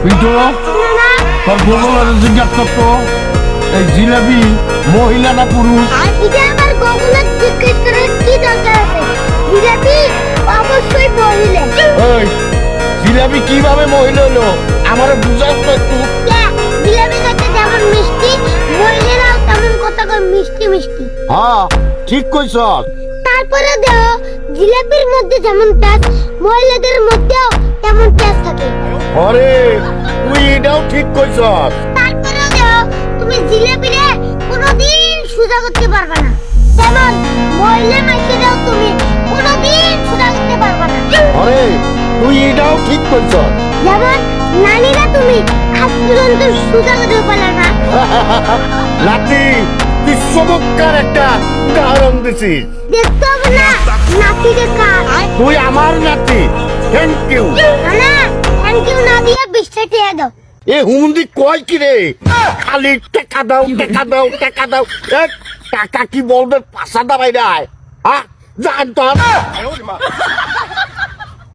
পিন্টু তোর গোগলের জিজ্ঞাসা করতো এই জিলাপি মহিলা না পুরুষ? এটা আমার গোগলের জিজ্ঞেস করার কি দরকার আছে? জিলাপি অবশ্যই মহিলা। এই জিলাপি কিভাবে মহিলা হলো আমার বুঝাস তো একটু। জিলাপি খেতে যেমন মিষ্টি, মহিলারাও তেমন কথা কয় মিষ্টি মিষ্টি। হ্যাঁ ঠিক কইছস। তারপরে দেখো জিলাপির মধ্যে যেমন পেঁয়াজ, মহিলাদের মধ্যেও তেমন পেঁয়াজ থাকে। আরে তুই এটাও ঠিক কইছস। তারপরে দেখো তুমি জিলাপিরে কোনোদিন সোজা করতে পারবে না, যেমন মহিলা মাইকেরাও তুমি কোনোদিন সোজা করতে পারবে না। আরে তুই এটাও ঠিক কইছস। যেমন নারীরা তুমি আজ পর্যন্ত সোজা করতে পারলে না। নাতি তুই চমৎকার একটা উদাহরণ দিছিস। দেখতে হবে না নাতিকে কার। তুই আমার নাতি, থ্যাংক ইউ। না থ্যাংক ইউ না দিয়ে বিস্তারিত দাও। এ হুমুন্দি কয় কি রে? খালি টাকা দাও টাকা দাও টাকা দাও। টাকা কি বলবে পাশা দাবাই রায়? হ্যাঁ জান তো